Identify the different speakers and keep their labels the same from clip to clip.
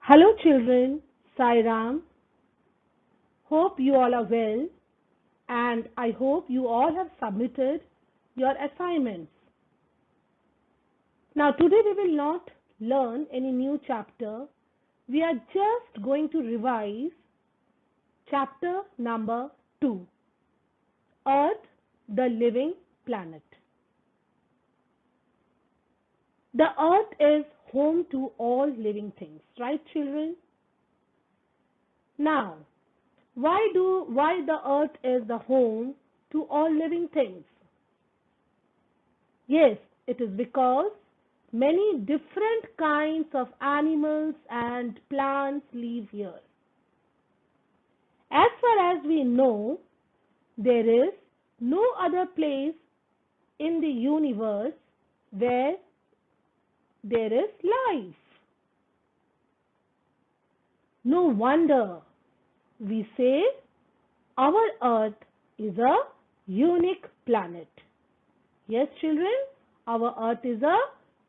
Speaker 1: Hello children, Sairam. Hope you all are well and I hope you all have submitted your assignments. Now today we will not learn any new chapter. We are just going to revise chapter number 2, Earth, the living planet. The earth is home to all living things, right children? Now, why the earth is the home to all living things? Yes, it is because many different kinds of animals and plants live here. As far as we know, there is no other place in the universe where there is life. No wonder we say our earth is a unique planet. Yes, children, our earth is a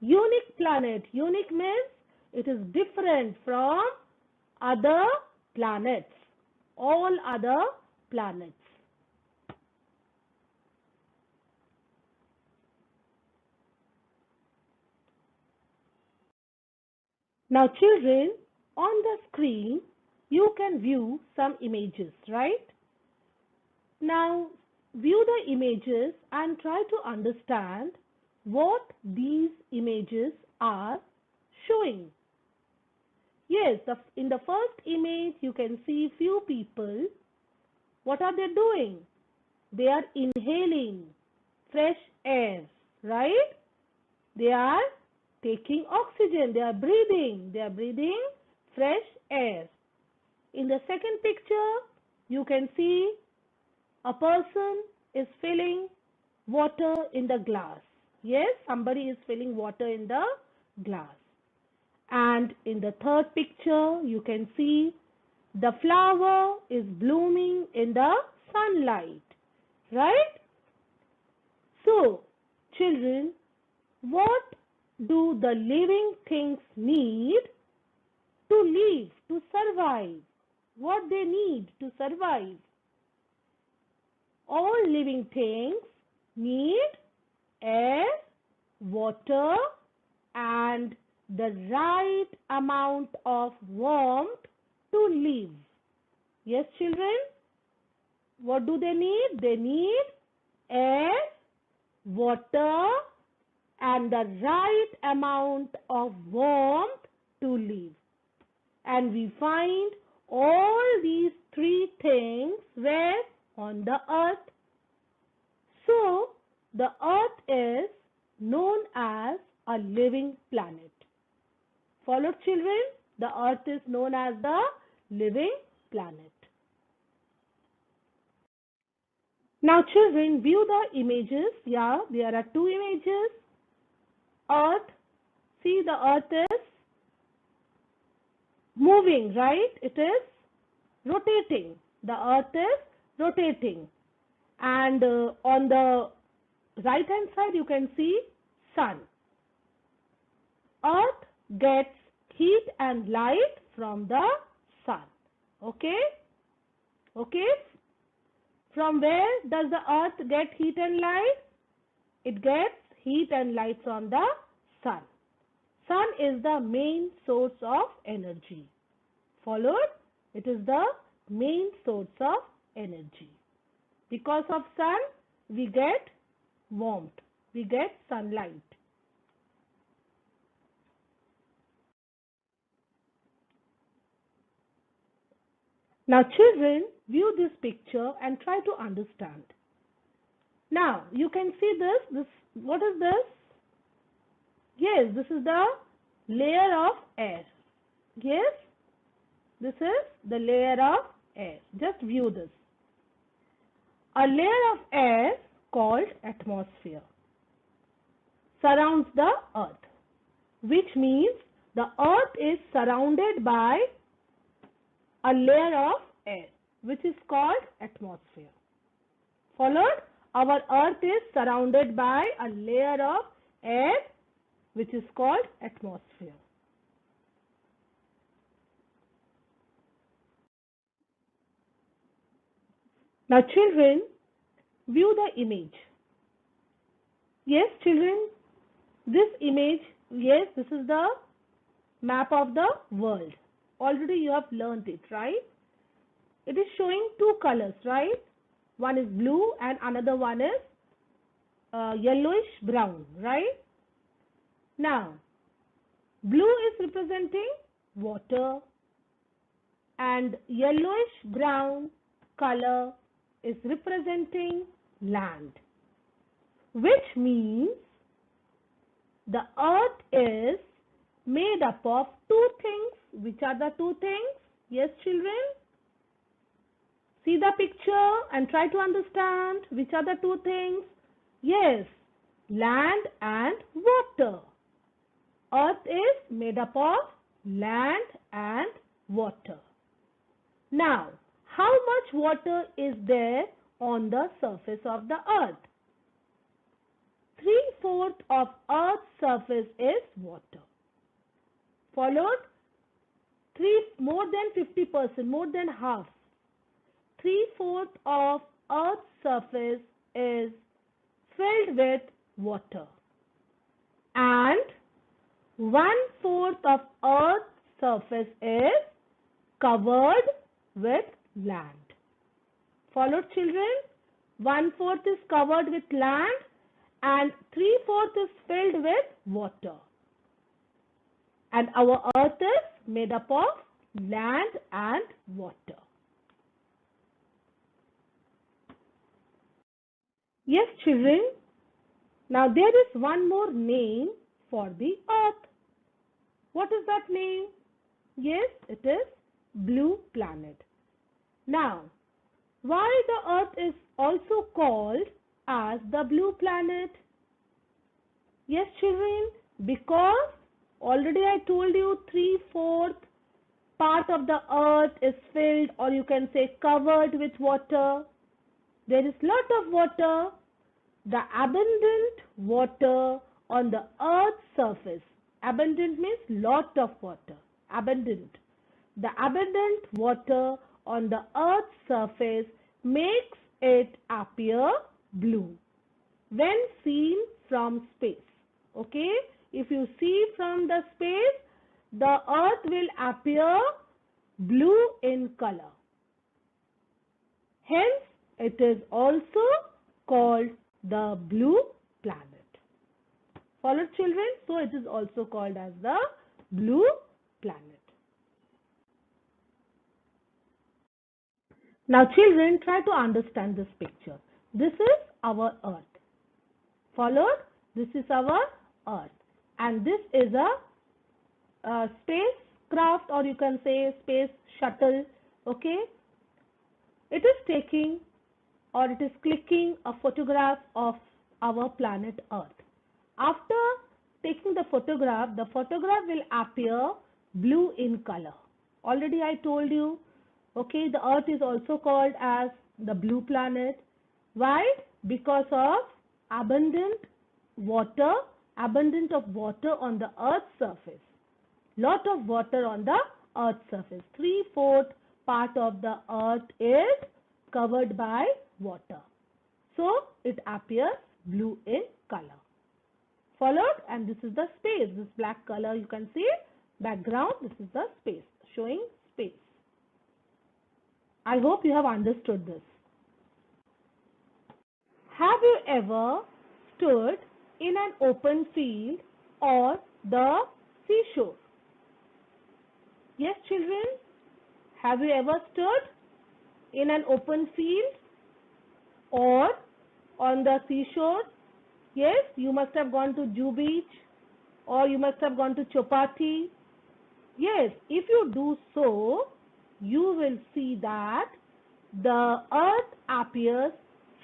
Speaker 1: unique planet. Unique means it is different from other planets, all other planets. Now, children, on the screen, you can view some images, right? Now, view the images and try to understand what these images are showing. Yes, in the first image, you can see few people. What are they doing? They are inhaling fresh air, right? They are taking oxygen. They are breathing. They are breathing fresh air. In the second picture, you can see a person is filling water in the glass. Yes, somebody is filling water in the glass. And in the third picture, you can see the flower is blooming in the sunlight. Right? So, children, what do the living things need to live, to survive? What they need to survive? All living things need air, water, and the right amount of warmth to live. Yes, children? What do they need? They need air, water, and the right amount of warmth to live. And we find all these three things where? On the earth. So, the earth is known as a living planet. Followed, children? The earth is known as the living planet. Now, children, view the images. Yeah, there are two images. Earth. See, the earth is moving, right? It is rotating. The earth is rotating. And on the right hand side, you can see sun. Earth gets heat and light from the sun. Okay? Okay? From where does the earth get heat and light? It gets heat and light from the sun. Sun is the main source of energy. Followed? It is the main source of energy. Because of sun, we get warmth. We get sunlight. Now, children, view this picture and try to understand. Now, you can see this. What is this? Yes, this is the layer of air. Yes, this is the layer of air. Just view this. A layer of air called atmosphere surrounds the earth, which means the earth is surrounded by a layer of air, which is called atmosphere. Followed? Our earth is surrounded by a layer of air, which is called atmosphere. Now children, view the image. Yes, children, this image, yes, this is the map of the world. Already you have learnt it, right? It is showing two colors, right? One is blue and another one is yellowish brown, right? Now, blue is representing water and yellowish brown color is representing land, which means the earth is made up of two things. Which are the two things? Yes, children? See the picture and try to understand which are the two things. Yes, land and water. Earth is made up of land and water. Now, how much water is there on the surface of the earth? 3/4 of Earth's surface is water. Followed, more than 50%, more than half. 3/4 of Earth's surface is filled with water. And 1/4 of Earth's surface is covered with land. Followed, children? 1/4 is covered with land and 3/4 is filled with water. And our earth is made up of land and water. Yes, children. Now there is one more name for the earth. What is that name? Yes, it is blue planet. Now, why the earth is also called as the blue planet? Yes, children, because already I told you 3/4 part of the earth is filled, or you can say covered with water. There is lot of water. The abundant water on the earth's surface. Abundant means lot of water. Abundant. The abundant water on the earth's surface makes it appear blue when seen from space. Okay? If you see from the space, the earth will appear blue in color. Hence, it is also called the blue planet. Followed, children? So, it is also called as the blue planet. Now, children, try to understand this picture. This is our earth. Followed? This is our earth. And this is a spacecraft, or you can say space shuttle. Okay? It is taking, or it is clicking a photograph of our planet Earth. After taking the photograph will appear blue in color. Already I told you, okay, the Earth is also called as the blue planet. Why? Because of abundant of water on the Earth's surface. Lot of water on the Earth's surface. 3/4 part of the Earth is covered by water. So, it appears blue in color. Followed, and this is the space. This black color you can see background. This is the space, showing space. I hope you have understood this. Have you ever stood in an open field or the seashore? Yes, children? Have you ever stood in an open field or on the seashore? Yes, you must have gone to Juhu Beach or you must have gone to Chopati. Yes, if you do so, you will see that the earth appears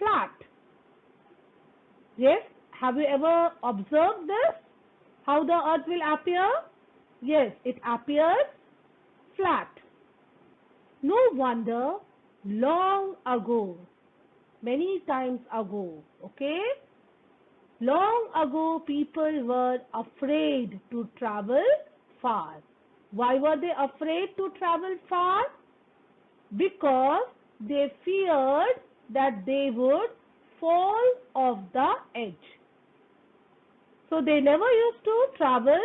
Speaker 1: flat. Yes, have you ever observed this? How the earth will appear? Yes, it appears flat. No wonder long ago, many times ago, okay? Long ago, people were afraid to travel far. Why were they afraid to travel far? Because they feared that they would fall off the edge. So they never used to travel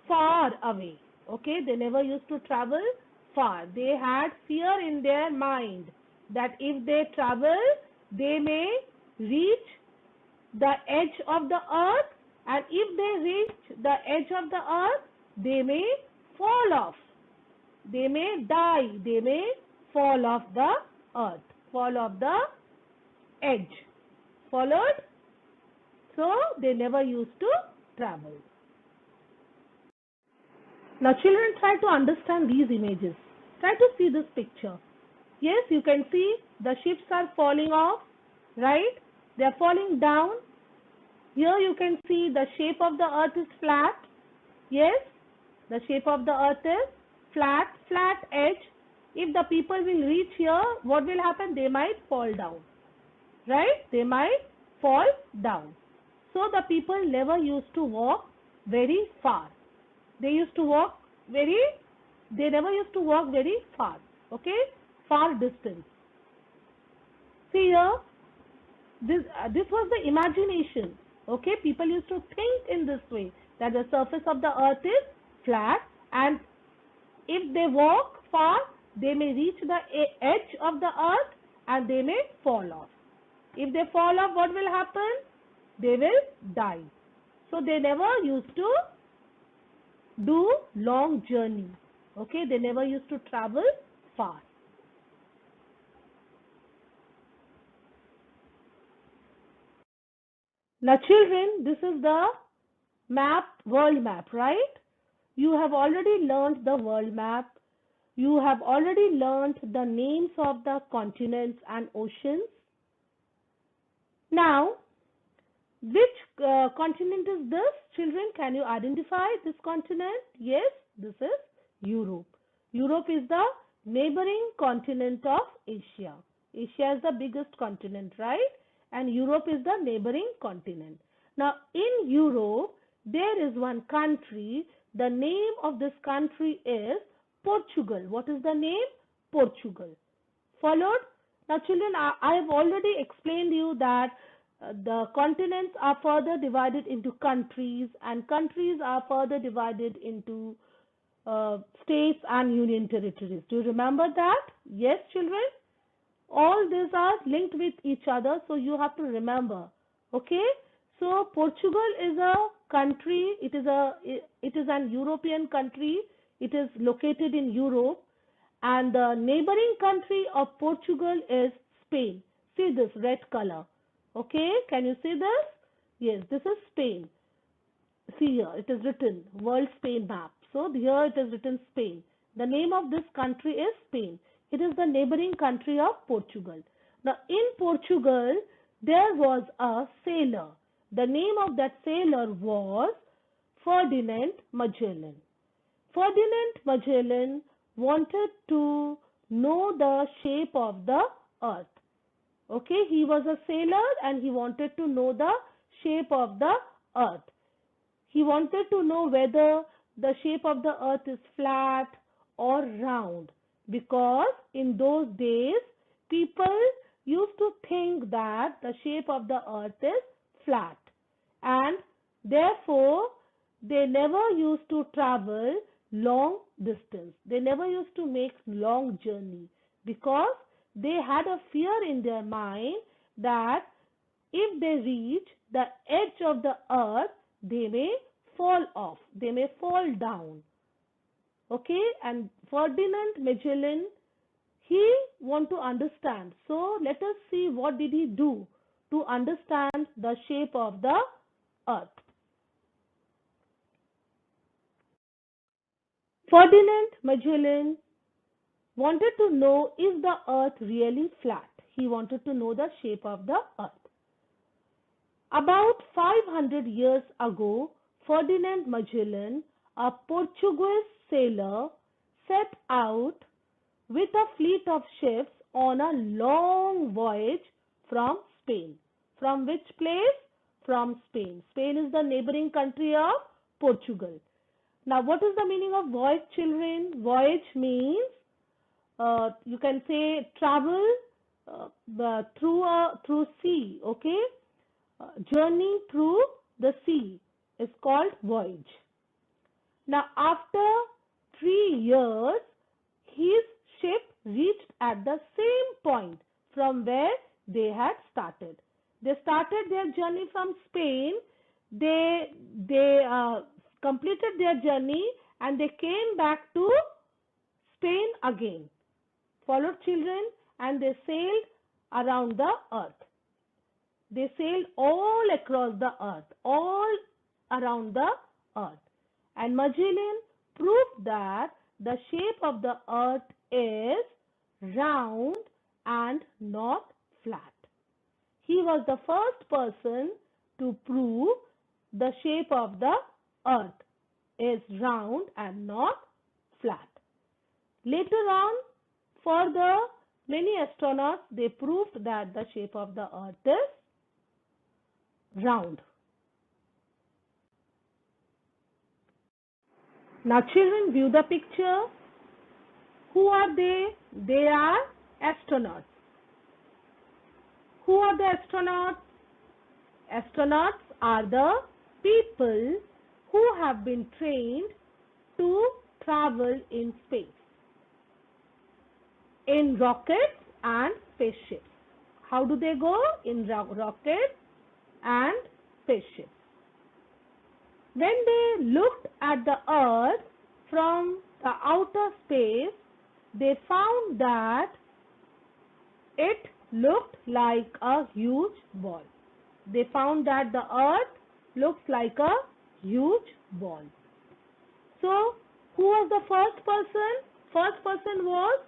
Speaker 1: far away. Okay, they never used to travel far. They had fear in their mind that if they travel, they may reach the edge of the earth, and if they reach the edge of the earth, they may fall off. They may die. They may fall off the earth, fall off the edge. Followed? So they never used to travel. Now children, try to understand these images. Try to see this picture. Yes, you can see the ships are falling off, right? They are falling down. Here you can see the shape of the earth is flat. Yes, the shape of the earth is flat, flat edge. If the people will reach here, what will happen? They might fall down, right? They might fall down. So the people never used to walk very far. They never used to walk very far, okay? Far distance. See here, this was the imagination, okay? People used to think in this way, that the surface of the earth is flat, and if they walk far, they may reach the edge of the earth and they may fall off. If they fall off, what will happen? They will die. So they never used to do long journey. Okay, they never used to travel far. Now children, this is the world map, right? You have already learned the world map. You have already learned the names of the continents and oceans. Now, which continent is this? Children, can you identify this continent? Yes, this is Europe. Europe is the neighboring continent of Asia. Asia is the biggest continent, right? And Europe is the neighboring continent. Now, in Europe, there is one country. The name of this country is Portugal. What is the name? Portugal. Followed? Now, children, I have already explained you that the continents are further divided into countries, and countries are further divided into states and union territories. Do you remember that? Yes, children? All these are linked with each other, so you have to remember. Okay? So Portugal is a country. It is an European country. It is located in Europe, and the neighboring country of Portugal is Spain. See this red color. Okay, can you see this? Yes, this is Spain. See here, it is written World Spain Map. So here it is written Spain. The name of this country is Spain. It is the neighboring country of Portugal. Now in Portugal, there was a sailor. The name of that sailor was Ferdinand Magellan. Ferdinand Magellan wanted to know the shape of the earth. Okay, he was a sailor and he wanted to know the shape of the earth. He wanted to know whether the shape of the earth is flat or round, because in those days people used to think that the shape of the earth is flat, and therefore they never used to travel long distance. They never used to make long journey, because they had a fear in their mind that if they reach the edge of the earth, they may fall off, they may fall down. Okay, and Ferdinand Magellan, he want to understand. So let us see what did he do to understand the shape of the earth. Ferdinand Magellan wanted to know, is the earth really flat? He wanted to know the shape of the earth. About 500 years ago, Ferdinand Magellan, a Portuguese sailor, set out with a fleet of ships on a long voyage from Spain. From which place? From Spain. Spain is the neighboring country of Portugal. Now, what is the meaning of voyage, children? Voyage means, you can say travel through sea. Okay, journey through the sea is called voyage. Now, after 3 years, his ship reached at the same point from where they had started. They started their journey from Spain. They completed their journey and they came back to Spain again. Followed children, and they sailed around the earth. They sailed all across the earth, all around the earth. And Magellan proved that the shape of the earth is round and not flat. He was the first person to prove the shape of the earth is round and not flat. Later on, further, many astronauts, they proved that the shape of the earth is round. Now children, view the picture. Who are they? They are astronauts. Who are the astronauts? Astronauts are the people who have been trained to travel in space, in rockets and spaceships. How do they go? In rockets and spaceships. When they looked at the earth from the outer space, they found that it looked like a huge ball. They found that the earth looks like a huge ball. So, who was the first person? First person was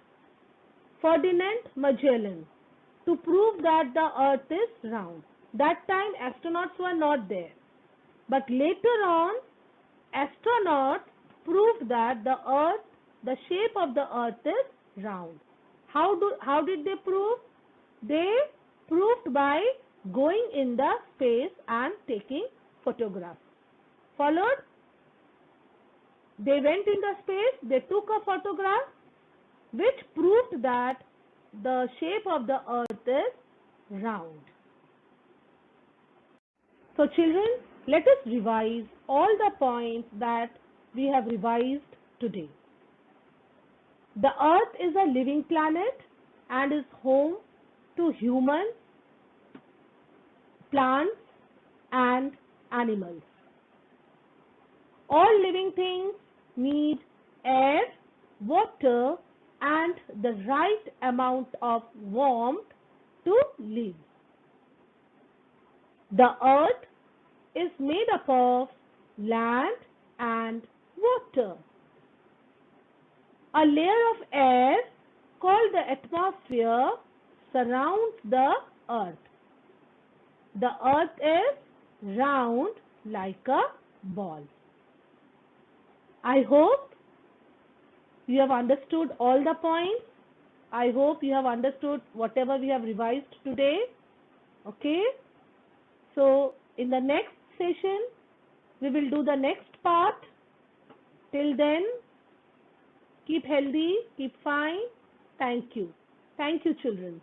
Speaker 1: Ferdinand Magellan, to prove that the earth is round. That time astronauts were not there. But later on, astronauts proved that the shape of the earth is round. How did they prove? They proved by going in the space and taking photographs. Followed? They went in the space, they took a photograph which proved that the shape of the earth is round. So children, let us revise all the points that we have revised today. The earth is a living planet and is home to humans, plants and animals. All living things need air, water and the right amount of warmth to live. The earth is made up of land and water. A layer of air called the atmosphere surrounds the earth. The earth is round like a ball. I hope you have understood all the points. I hope you have understood whatever we have revised today. Okay? So, in the next session, we will do the next part. Till then, keep healthy, keep fine. Thank you. Thank you, children.